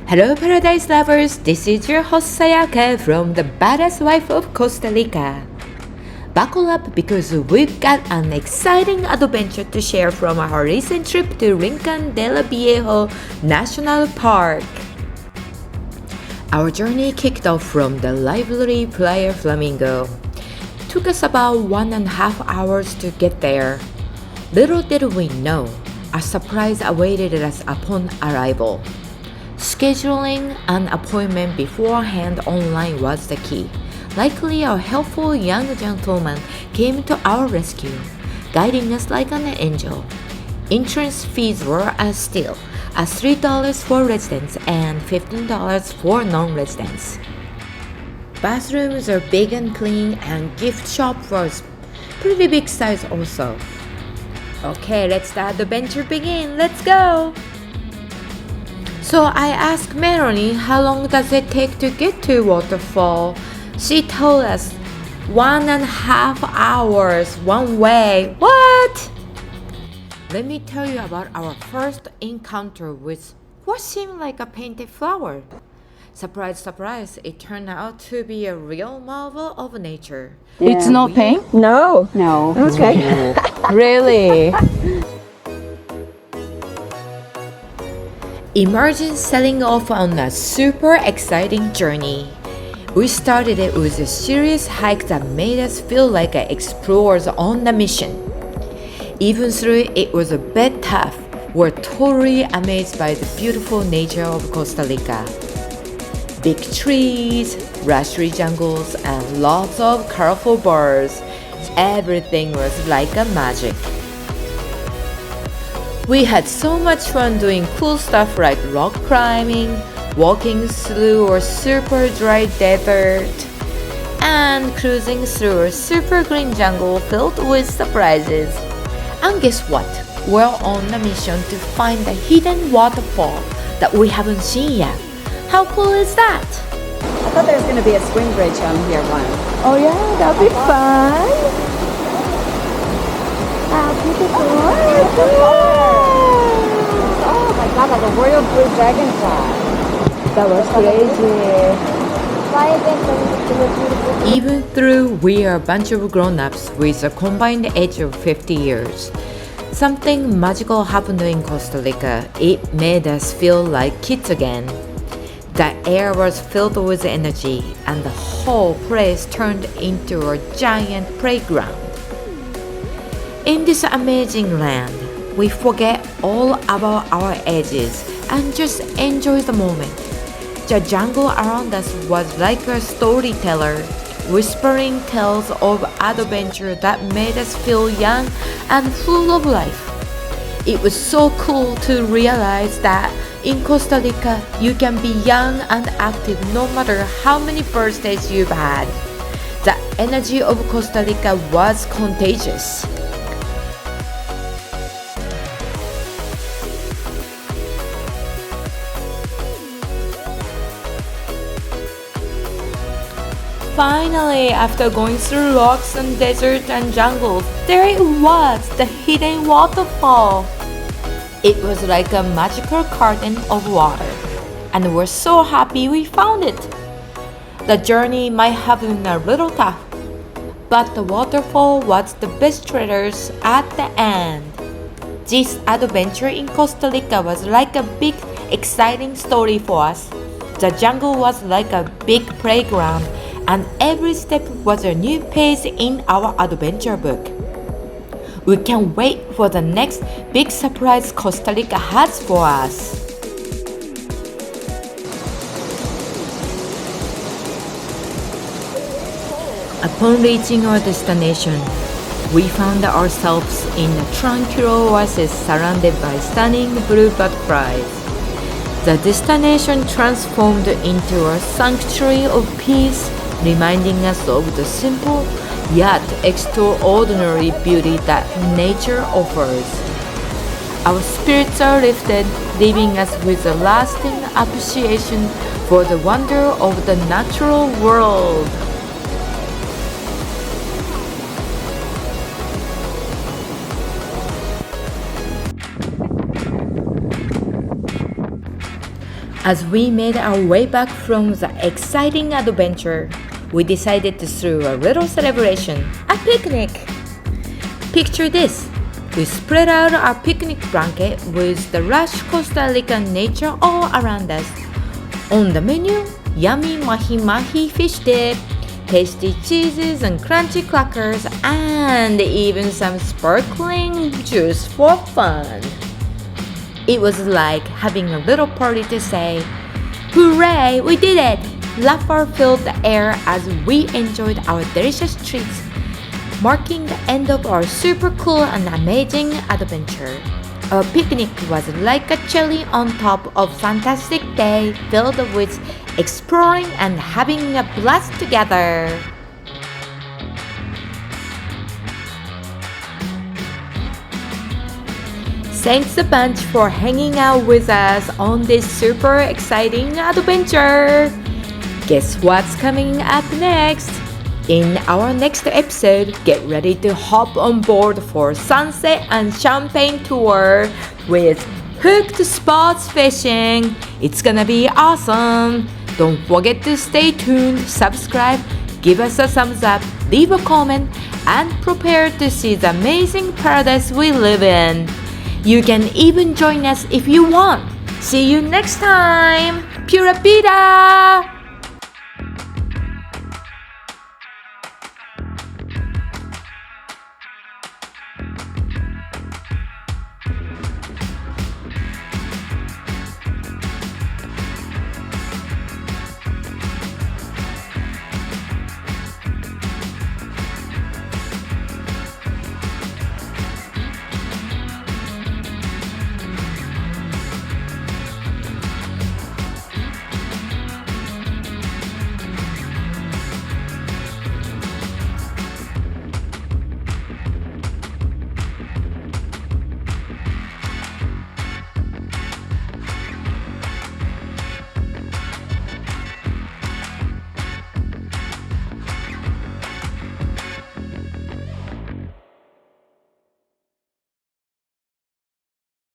Hello Paradise Lovers, this is your host Sayaka from the Badass Wife of Costa Rica. Buckle up because we've got an exciting adventure to share from our recent trip to Rincon de la Viejo National Park. Our journey kicked off from the lively Playa Flamingo. It took us about 1.5 hours to get there. Little did we know, a surprise awaited us upon arrival. Scheduling an appointment beforehand online was the key. Luckily, a helpful young gentleman came to our rescue, guiding us like an angel. Entrance fees were as still as $3 for residents and $15 for non-residents. Bathrooms are big and clean, and gift shop was pretty big size also. Okay, let's the adventure begin. Let's go! So I asked Melonie how long does it take to get to waterfall. She told us 1.5 hours one way. What? Let me tell you about our first encounter with what seemed like a painted flower. Surprise, surprise, it turned out to be a real marvel of nature. Yeah. It's not paint? No. No. Okay. Really? Imagine setting off on a super exciting journey. We started it with a serious hike that made us feel like explorers on a mission. Even though it was a bit tough, we're totally amazed by the beautiful nature of Costa Rica. Big trees, brushy jungles, and lots of colorful birds. Everything was like a magic. We had so much fun doing cool stuff like rock climbing, walking through a super dry desert, and cruising through a super green jungle filled with surprises. And guess what? We're on a mission to find a hidden waterfall that we haven't seen yet. How cool is that? I thought there was going to be a swing bridge on here once. Oh yeah, that'd be fun. Oh my god, like a royal blue dragonfly. That was crazy. Even though we are a bunch of grown-ups with a combined age of 50 years, something magical happened in Costa Rica. It made us feel like kids again. The air was filled with energy, and the whole place turned into a giant playground. In this amazing land, we forget all about our ages and just enjoy the moment. The jungle around us was like a storyteller, whispering tales of adventure that made us feel young and full of life. It was so cool to realize that in Costa Rica, you can be young and active no matter how many birthdays you've had. The energy of Costa Rica was contagious. Finally, after going through rocks and deserts and jungles, there it was, the hidden waterfall. It was like a magical curtain of water, and we're so happy we found it. The journey might have been a little tough, but the waterfall was the best treasures at the end. This adventure in Costa Rica was like a big, exciting story for us. The jungle was like a big playground, and every step was a new page in our adventure book. We can't wait for the next big surprise Costa Rica has for us. Upon reaching our destination, we found ourselves in a tranquil oasis surrounded by stunning blue butterflies. The destination transformed into a sanctuary of peace, reminding us of the simple yet extraordinary beauty that nature offers. Our spirits are lifted, leaving us with a lasting appreciation for the wonder of the natural world. As we made our way back from the exciting adventure, we decided to throw a little celebration, a picnic. Picture this. We spread out our picnic blanket with the lush Costa Rican nature all around us. On the menu, yummy mahi-mahi fish dip, tasty cheeses and crunchy crackers, and even some sparkling juice for fun. It was like having a little party to say, "Hooray, we did it!" Laughter filled the air as we enjoyed our delicious treats, marking the end of our super cool and amazing adventure. Our picnic was like a cherry on top of a fantastic day filled with exploring and having a blast together. Thanks a bunch for hanging out with us on this super exciting adventure. Guess what's coming up next? In our next episode, get ready to hop on board for sunset and champagne tour with hooked sports fishing. It's gonna be awesome. Don't forget to stay tuned, subscribe, give us a thumbs up, leave a comment, and prepare to see the amazing paradise we live in. You can even join us if you want. See you next time. Pura vida!